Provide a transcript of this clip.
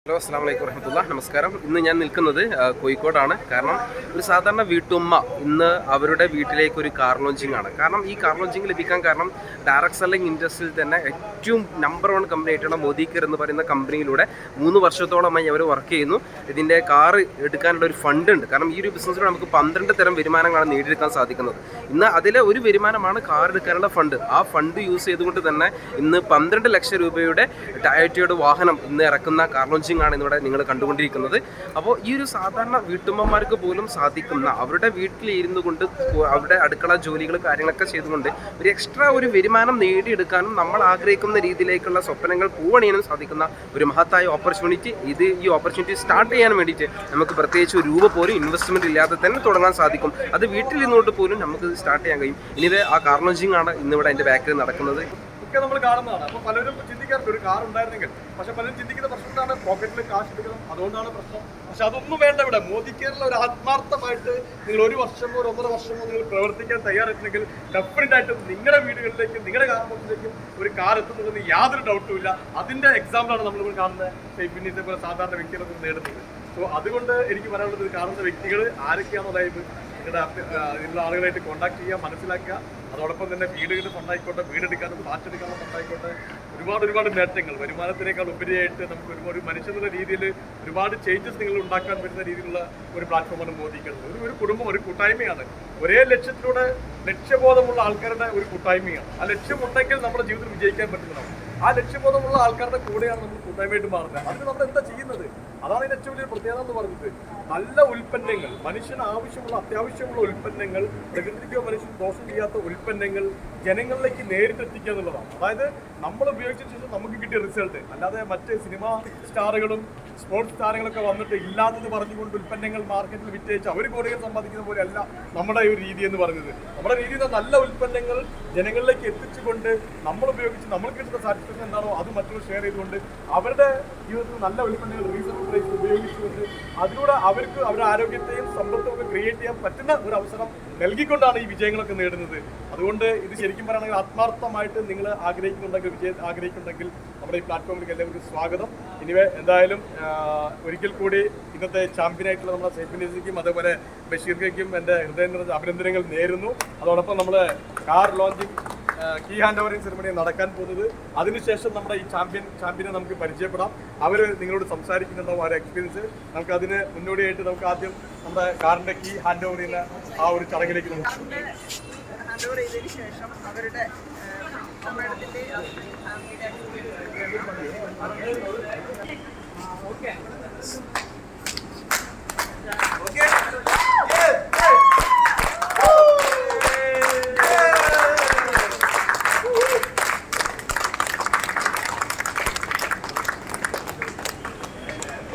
Hello അസ്സാം വലൈക്കും വറഹ്മത്തുള്ളാ. നമസ്കാരം. ഇന്ന് ഞാൻ നിൽക്കുന്നത് കോഴിക്കോടാണ്. കാരണം ഒരു സാധാരണ വീട്ടുമ്മ ഇന്ന് അവരുടെ വീട്ടിലേക്ക് ഒരു കാർ ലോഞ്ചിങ് ആണ്. കാരണം ഈ കാർ ലോഞ്ചിങ് ലഭിക്കാൻ കാരണം ഡയറക്ട് സെല്ലിംഗ് ഇൻഡസ്ട്രിയിൽ തന്നെ ഏറ്റവും നമ്പർ 1 കമ്പനി ആയിട്ടുള്ള മോദിക്കർ എന്ന് പറയുന്ന കമ്പനിയിലൂടെ 3 വർഷത്തോളമായി അവർ വർക്ക് ചെയ്യുന്നു. ഇതിൻ്റെ കാർ എടുക്കാനുള്ള ഒരു ഫണ്ട് ഉണ്ട്. കാരണം ഈ ഒരു ബിസിനസ്സിലൂടെ നമുക്ക് 12 തരം വരുമാനങ്ങളാണ് നേടിയെടുക്കാൻ സാധിക്കുന്നത്. ഇന്ന് അതിലെ ഒരു വരുമാനമാണ് കാർ എടുക്കാനുള്ള ഫണ്ട്. ആ ഫണ്ട് യൂസ് ചെയ്തുകൊണ്ട് തന്നെ ഇന്ന് 12 ലക്ഷം രൂപയുടെ ടയോട്ടയുടെ വാഹനം ഇന്ന് ഇറക്കുന്ന കാർ ലോഞ്ചിങ് ആണ് ഇന്നിവിടെ നിങ്ങൾ കണ്ടുകൊണ്ടിരിക്കുന്നത്. അപ്പോൾ ഈ ഒരു സാധാരണ വീട്ടമ്മമാർക്ക് പോലും സാധിക്കുന്ന അവരുടെ വീട്ടിൽ ഇരുന്നു കൊണ്ട് അവരുടെ അടുക്കള ജോലികൾ കാര്യങ്ങളൊക്കെ ചെയ്തുകൊണ്ട് ഒരു എക്സ്ട്രാ ഒരു വരുമാനം നേടിയെടുക്കാനും നമ്മൾ ആഗ്രഹിക്കുന്ന രീതിയിലേക്കുള്ള സ്വപ്നങ്ങൾ പൂവണിയാനും സാധിക്കുന്ന ഒരു മഹത്തായ ഓപ്പർച്യൂണിറ്റി. ഈ ഓപ്പർച്യൂണിറ്റി സ്റ്റാർട്ട് ചെയ്യാൻ വേണ്ടിയിട്ട് നമുക്ക് പ്രത്യേകിച്ച് ഒരു രൂപ പോലും ഇൻവെസ്റ്റ്മെന്റ് ഇല്ലാതെ തന്നെ തുടങ്ങാൻ സാധിക്കും. അത് വീട്ടിൽ നിന്നുകൊണ്ട് പോലും നമുക്ക് സ്റ്റാർട്ട് ചെയ്യാൻ കഴിയും. ഇനിവേ ആ കാർ ലോഞ്ചിങ് ആണ് ഇന്നിവിടെ അതിൻ്റെ ബാക്കിൽ നടക്കുന്നത്. ഒക്കെ നമ്മൾ കാണുന്നതാണ്. അപ്പോൾ പലരും ചിന്തിക്കാറുണ്ട് ഒരു കാർ ഉണ്ടായിരുന്നെങ്കിൽ. പക്ഷെ പലരും ചിന്തിക്കുന്ന പ്രശ്നം എന്താണ്? പോക്കറ്റിൽ കാശ് എടുക്കണം, അതുകൊണ്ടാണ് പ്രശ്നം. പക്ഷെ അതൊന്നും വേണ്ട. ഇവിടെ മോദി കേരള ഒരു ആത്മാർത്ഥമായിട്ട് നിങ്ങൾ 1 വർഷമോ 1.5 വർഷമോ നിങ്ങൾ പ്രവർത്തിക്കാൻ തയ്യാറായിട്ടുണ്ടെങ്കിൽ ഡെഫിനറ്റ് ആയിട്ടും നിങ്ങളുടെ വീടുകളിലേക്കും നിങ്ങളുടെ കാർ ബോക്സിലേക്കും ഒരു കാർ എത്തുന്നതെന്ന് യാതൊരു ഡൗട്ടും ഇല്ല. അതിന്റെ എക്സാമ്പിളാണ് നമ്മളിപ്പോൾ കാണുന്ന സൈഫിനെ പോലെ സാധാരണ വ്യക്തികളൊക്കെ നേടുന്നത്. സോ അതുകൊണ്ട് എനിക്ക് പറയാനുള്ളത് കാണുന്ന വ്യക്തികൾ ആരൊക്കെയാണെന്നുള്ളത് നിങ്ങളുടെ ആളുകളായിട്ട് കോൺടാക്ട് ചെയ്യുക, മനസ്സിലാക്കുക. അതോടൊപ്പം തന്നെ വീടുകൾ ഫണ്ടായിക്കോട്ടെ, വീടെടുക്കാനും ഫ്ലാറ്റ് എടുക്കാനും ഫണ്ടായിക്കോട്ടെ, ഒരുപാട് നേട്ടങ്ങൾ വരുമാനത്തിനേക്കാൾ ഉപരിയായിട്ട് നമുക്ക് ഒരുപാട് മനുഷ്യരുടെ രീതിയിൽ ഒരുപാട് ചേഞ്ചസ് നിങ്ങൾ ഉണ്ടാക്കാൻ പറ്റുന്ന രീതിയിലുള്ള ഒരു പ്ലാറ്റ്ഫോമാണ് മോദിക്കുന്നത്. ഒരു കുടുംബം, ഒരു കൂട്ടായ്മയാണ്. ഒരേ ലക്ഷ്യത്തിലൂടെ ലക്ഷ്യബോധമുള്ള ആൾക്കാരുടെ ഒരു കൂട്ടായ്മയാണ്. ആ ലക്ഷ്യമുണ്ടെങ്കിൽ നമ്മുടെ ജീവിതത്തിൽ വിജയിക്കാൻ പറ്റുന്നതാണ്. ആ ലക്ഷ്യബോധമുള്ള ആൾക്കാരുടെ കൂടെയാണ് നമ്മൾ കൂട്ടായ്മയായിട്ട് മാറുന്നത്. അതിന് നമ്മൾ എന്താ ചെയ്യുന്നത്? അതാണ് ഇതിന്റെ ഏറ്റവും വലിയ പ്രത്യേകത എന്ന് പറയുന്നത്. നല്ല ഉൽപ്പന്നങ്ങൾ, മനുഷ്യന് ആവശ്യമുള്ള അത്യാവശ്യമുള്ള ഉൽപ്പന്നങ്ങൾ, പ്രകൃതിക്കോ മനുഷ്യന് ദോഷം ചെയ്യാത്ത ഉൽപ്പന്നങ്ങൾ ജനങ്ങളിലേക്ക് നേരിട്ടെത്തിക്കുക എന്നുള്ളതാണ്. അതായത് നമ്മൾ ഉപയോഗിച്ചതിന് ശേഷം നമുക്ക് കിട്ടിയ റിസൾട്ട്. അല്ലാതെ മറ്റ് സിനിമാ സ്റ്റാറുകളും സ്പോർട്സ് താരങ്ങളൊക്കെ വന്നിട്ട് ഇല്ലാത്തത് പറഞ്ഞുകൊണ്ട് ഉൽപ്പന്നങ്ങൾ മാർക്കറ്റിൽ വിറ്റയച്ച് അവർ കോടികൾ സമ്പാദിക്കുന്ന പോലെയല്ല നമ്മുടെ ഒരു രീതി എന്ന് പറയുന്നത്. നമ്മുടെ രീതി നല്ല ഉൽപ്പന്നങ്ങൾ ജനങ്ങളിലേക്ക് എത്തിച്ചുകൊണ്ട് നമ്മൾ ഉപയോഗിച്ച് നമ്മൾക്ക് കിട്ടുന്ന സാറ്റിസ്ഫാക്ഷൻ എന്താണോ അത് മറ്റുള്ള ഷെയർ ചെയ്തുകൊണ്ട് അവരുടെ ജീവിതത്തിൽ നല്ല ഉൽപ്പന്നങ്ങൾ റീസണബിൾ പ്രൈസിൽ ഉപയോഗിച്ചുകൊണ്ട് അതിലൂടെ അവർക്ക് അവരുടെ ആരോഗ്യത്തെയും സമ്പത്തും ഒക്കെ ക്രിയേറ്റ് ചെയ്യാൻ പറ്റുന്ന ഒരു അവസരം നൽകിക്കൊണ്ടാണ് ഈ വിജയങ്ങളൊക്കെ നേടുന്നത്. അതുകൊണ്ട് ഇത് ശരിക്കും പറയുകയാണെങ്കിൽ ആത്മാർത്ഥമായിട്ട് നിങ്ങൾ ആഗ്രഹിക്കുന്നുണ്ടെങ്കിൽ നമ്മുടെ ഈ പ്ലാറ്റ്ഫോമിലേക്ക് എല്ലാവർക്കും സ്വാഗതം. ഇനിവേ എന്തായാലും ഒരിക്കൽ കൂടി ഇന്നത്തെ ചാമ്പ്യനായിട്ടുള്ള നമ്മുടെ സൈഫിനിക്കും അതേപോലെ ബഷീർക്കും എൻ്റെ ഹൃദയം നിറഞ്ഞ അഭിനന്ദനങ്ങൾ നേരുന്നു. അതോടൊപ്പം നമ്മുടെ car launching key hand ഓവറിംഗ് ceremony നടക്കാൻ പോകുന്നത്. അതിനുശേഷം നമ്മുടെ ഈ ചാമ്പ്യനെ നമുക്ക് പരിചയപ്പെടാം. അവർ നിങ്ങളോട് സംസാരിക്കുന്നുണ്ടാവും അവരുടെ എക്സ്പീരിയൻസ്. നമുക്ക് അതിന് മുന്നോടിയായിട്ട് നമുക്ക് ആദ്യം നമ്മുടെ കാറിന്റെ കീ ഹാൻഡ് ഓവർ ചെയ്യുന്ന ആ ഒരു ചടങ്ങിലേക്ക് നമുക്ക് ഹാൻഡ് ഓവർ ചെയ്തതിന് ശേഷം അവരുടെ